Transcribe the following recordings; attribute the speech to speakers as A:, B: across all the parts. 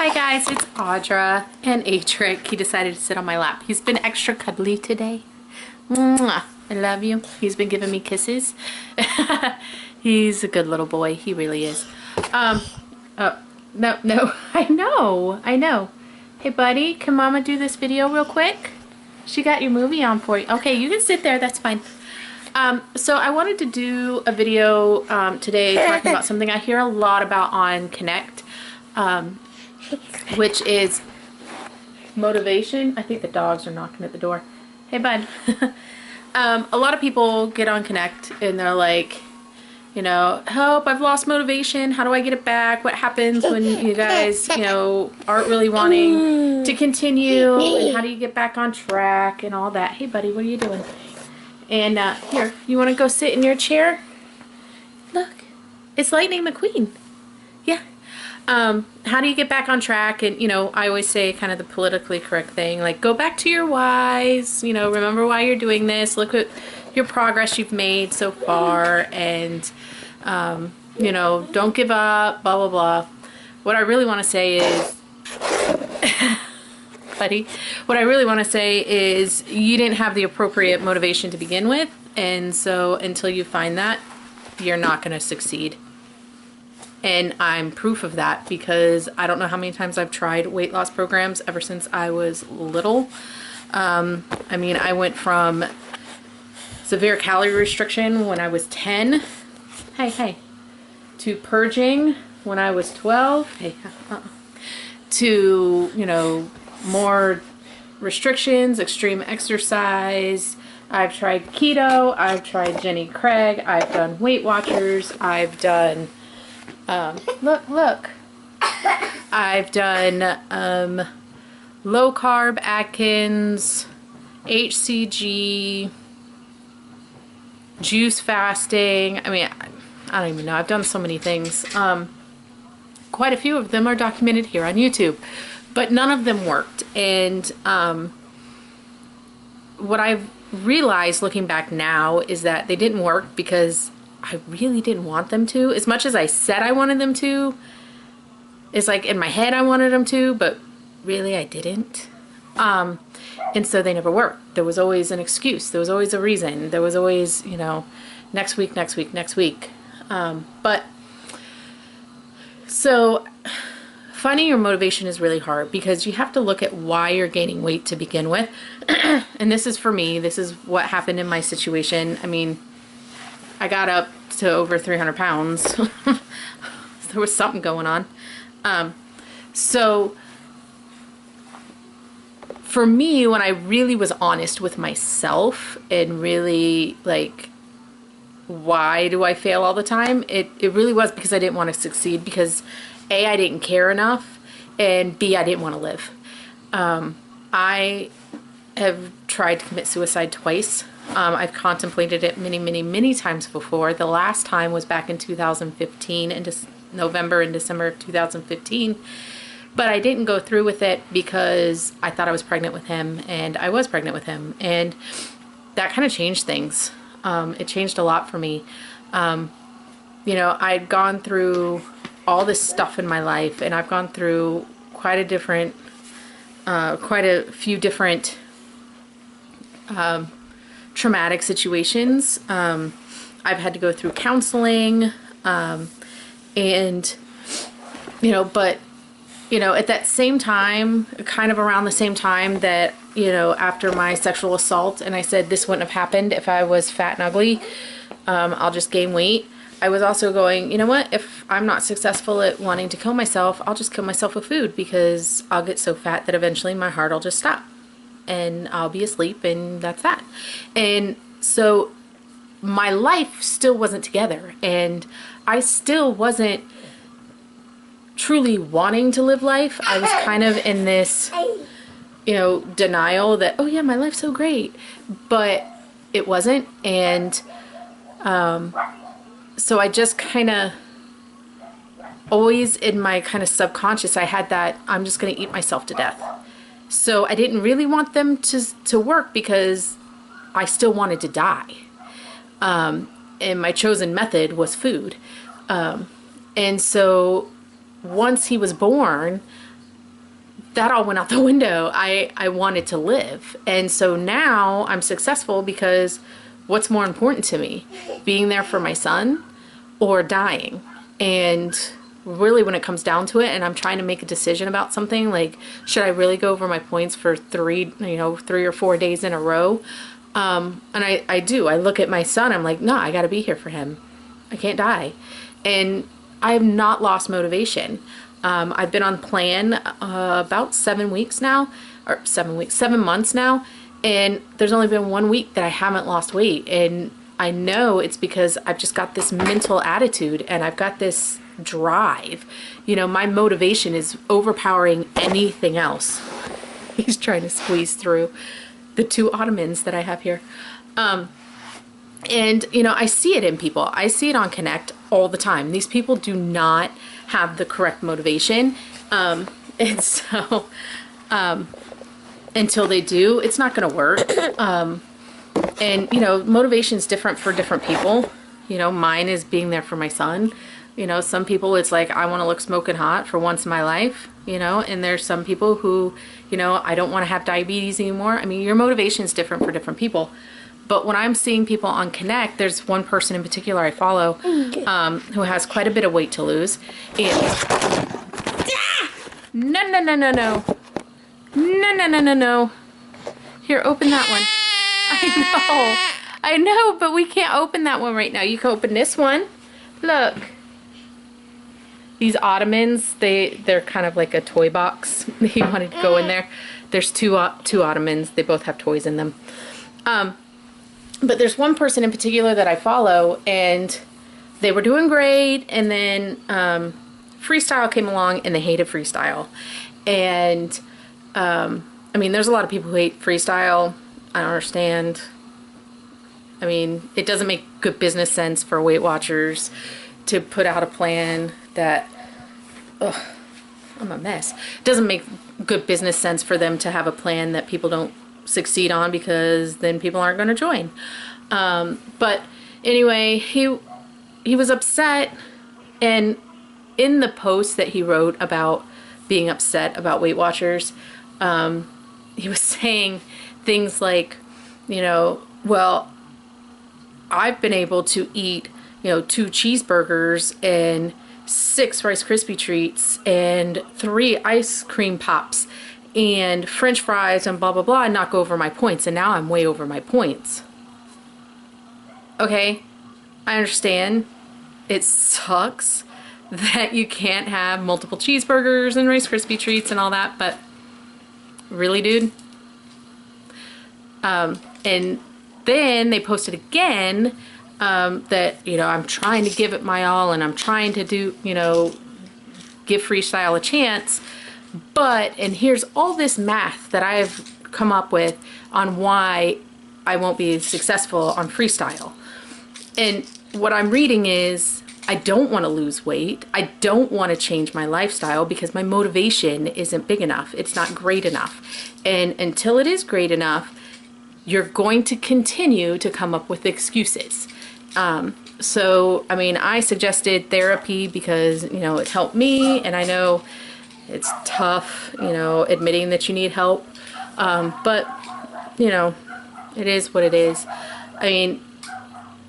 A: Hi guys, it's Audra and Atrick. He decided to sit on my lap. He's been extra cuddly today. Mwah. I love you. He's been giving me kisses. He's a good little boy. He really is. No, I know. Hey buddy, can mama do this video real quick? She got your movie on for you. Okay, you can sit there, that's fine. So I wanted to do a video today talking about something I hear a lot about on Connect, which is motivation. I think the dogs are knocking at the door. Hey bud. A lot of people get on Connect and they're like, you know, help, I've lost motivation. How do I get it back? What happens when you guys, you know, aren't really wanting to continue? And how do you get back on track and all that? Hey buddy, what are you doing? And here, you want to go sit in your chair? Look, it's Lightning McQueen. Yeah. How do you get back on track? And, you know, I always say kind of the politically correct thing, like go back to your whys, you know, remember why you're doing this. Look at your progress you've made so far, and, you know, don't give up, blah, blah, blah. What I really want to say is, buddy, what I really want to say is you didn't have the appropriate motivation to begin with, and so until you find that, you're not going to succeed. And I'm proof of that because I don't know how many times I've tried weight loss programs ever since I was little. I mean, I went from severe calorie restriction when I was 10, hey, to purging when I was 12, to, you know, more restrictions, extreme exercise. I've tried keto, I've tried Jenny Craig, I've done Weight Watchers, I've done, look, I've done low carb Atkins, HCG, juice fasting. I mean, I don't even know. I've done so many things. Quite a few of them are documented here on YouTube, but none of them worked. And what I've realized looking back now is that they didn't work because I really didn't want them to. As much as I said I wanted them to, it's like in my head I wanted them to, but really I didn't. And so they never worked. There was always an excuse. There was always a reason. There was always, you know, next week. But so finding your motivation is really hard because you have to look at why you're gaining weight to begin with. And this is for me. This is what happened in my situation. I mean, I got up to over 300 pounds. There was something going on. So for me, when I really was honest with myself and really like, why do I fail all the time? It really was because I didn't want to succeed, because A, I didn't care enough, and B, I didn't want to live. I have tried to commit suicide twice. I've contemplated it many times before. The last time was back in 2015, in November and December of 2015. But I didn't go through with it because I thought I was pregnant with him, and I was pregnant with him. And that kind of changed things. It changed a lot for me. You know, I'd gone through all this stuff in my life, and I've gone through quite a few different traumatic situations. I've had to go through counseling, and, you know, but, you know, at that same time, kind of around the same time that, you know, after my sexual assault, and I said this wouldn't have happened if I was fat and ugly, I'll just gain weight. I was also going, you know what, if I'm not successful at wanting to kill myself, I'll just kill myself with food, because I'll get so fat that eventually my heart will just stop and I'll be asleep, and that's that. And so my life still wasn't together, and I still wasn't truly wanting to live life. I was kind of in this, you know, denial that, oh yeah, my life's so great, but it wasn't. And so I just kind of always in my kind of subconscious, I had that I'm just going to eat myself to death. So I didn't really want them to work because I still wanted to die. And my chosen method was food. And so once he was born, that all went out the window. I wanted to live. And so now I'm successful because what's more important to me? Being there for my son or dying? And really when it comes down to it and I'm trying to make a decision about something, like, should I really go over my points for 3 or 4 days in a row? And I do. I look at my son, I'm like, no, I got to be here for him. I can't die. And I have not lost motivation. I've been on plan about 7 weeks now, or 7 months now, and there's only been 1 week that I haven't lost weight. And I know it's because I've just got this mental attitude and I've got this drive. You know, my motivation is overpowering anything else. He's trying to squeeze through the 2 ottomans that I have here. And, you know, I see it in people. I see it on Connect all the time. These people do not have the correct motivation. And so, until they do, it's not going to work. And, you know, motivation is different for different people. You know, mine is being there for my son. You know, some people it's like, I want to look smoking hot for once in my life, you know, and there's some people who, you know, I don't want to have diabetes anymore. I mean, your motivation is different for different people. But when I'm seeing people on Connect, there's one person in particular I follow who has quite a bit of weight to lose. And no, no, no, no, no. No, no, no, no, no. Here, open that one. I know, but we can't open that one right now. You can open this one. Look. These ottomans, they're kind of like a toy box. He wanted to go in there. There's two ottomans. They both have toys in them. But there's one person in particular that I follow, and they were doing great, and then freestyle came along, and they hated freestyle. And I mean, there's a lot of people who hate freestyle. I don't understand. I mean, it doesn't make good business sense for Weight Watchers to put out a plan that, ugh, I'm a mess. It doesn't make good business sense for them to have a plan that people don't succeed on, because then people aren't going to join. But anyway, he was upset, and in the post that he wrote about being upset about Weight Watchers, he was saying things like, you know, well, I've been able to eat, you know, 2 cheeseburgers and 6 Rice Krispie treats and 3 ice cream pops and French fries and blah blah blah and not go over my points, and now I'm way over my points. Okay, I understand it sucks that you can't have multiple cheeseburgers and Rice Krispie treats and all that, but really, dude? And then they posted again that, you know, I'm trying to give it my all and I'm trying to do, you know, give freestyle a chance. But, and here's all this math that I've come up with on why I won't be successful on freestyle. And what I'm reading is, I don't want to lose weight. I don't want to change my lifestyle because my motivation isn't big enough. It's not great enough. And until it is great enough, you're going to continue to come up with excuses. So, I mean, I suggested therapy because, you know, it helped me, and I know it's tough, you know, admitting that you need help. But, you know, it is what it is. I mean,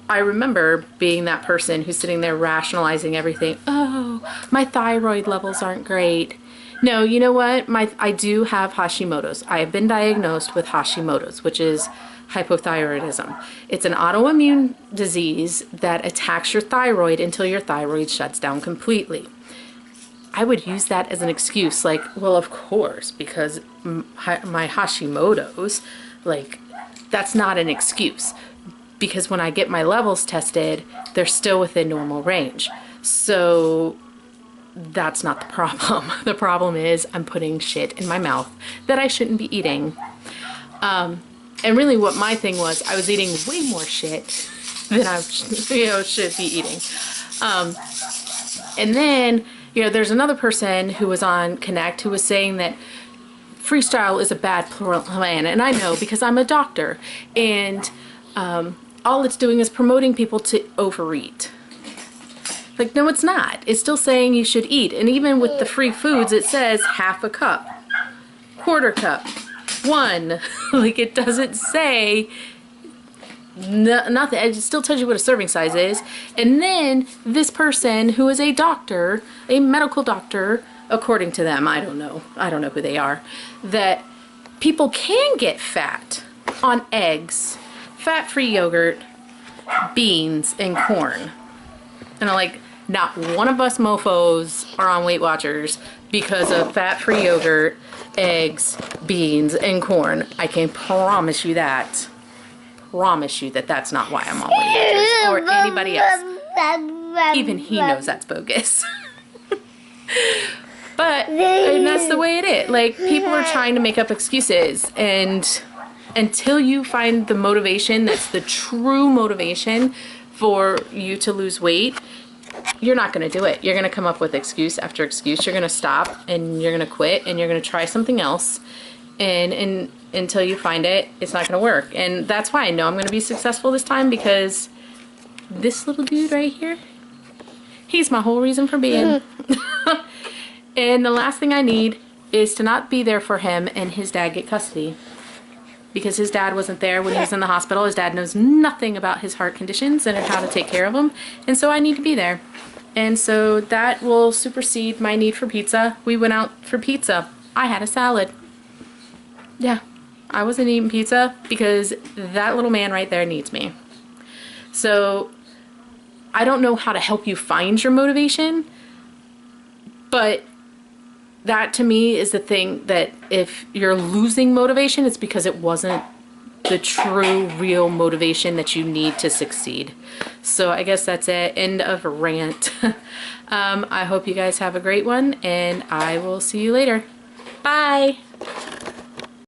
A: I remember being that person who's sitting there rationalizing everything. Oh, my thyroid levels aren't great. No, you know what? I do have Hashimoto's. I have been diagnosed with Hashimoto's, which is hypothyroidism. It's an autoimmune disease that attacks your thyroid until your thyroid shuts down completely. I would use that as an excuse, like, well, of course, because my Hashimoto's, like, that's not an excuse. Because when I get my levels tested, they're still within normal range. So that's not the problem. The problem is I'm putting shit in my mouth that I shouldn't be eating. And really what my thing was, I was eating way more shit than I, you know, should be eating. And then, you know, there's another person who was on Connect who was saying that freestyle is a bad plan. And I know because I'm a doctor, and all it's doing is promoting people to overeat. Like, no, it's not. It's still saying you should eat. And even with the free foods, it says half a cup. quarter cup, 1. Like, it doesn't say nothing. It still tells you what a serving size is. And then this person who is a doctor, a medical doctor, according to them, I don't know who they are, that people can get fat on eggs, fat-free yogurt, beans, and corn. And I'm like, not one of us mofos are on Weight Watchers because of fat-free yogurt, eggs, beans, and corn. I can promise you that. Promise you that that's not why I'm on Weight Watchers or anybody else. Even he knows that's bogus. But and that's the way it is. Like, people are trying to make up excuses, and until you find the motivation that's the true motivation for you to lose weight, you're not going to do it. You're going to come up with excuse after excuse. You're going to stop and you're going to quit and you're going to try something else. And until you find it, it's not going to work. And that's why I know I'm going to be successful this time, because this little dude right here, he's my whole reason for being. And the last thing I need is to not be there for him and his dad get custody. Because his dad wasn't there when he was in the hospital. His dad knows nothing about his heart conditions and how to take care of him. And so I need to be there. And so that will supersede my need for pizza. We went out for pizza. I had a salad. Yeah, I wasn't eating pizza because that little man right there needs me. So I don't know how to help you find your motivation, but that to me is the thing that if you're losing motivation, it's because it wasn't the true, real motivation that you need to succeed. So I guess that's it. End of rant. I hope you guys have a great one, and I will see you later. Bye.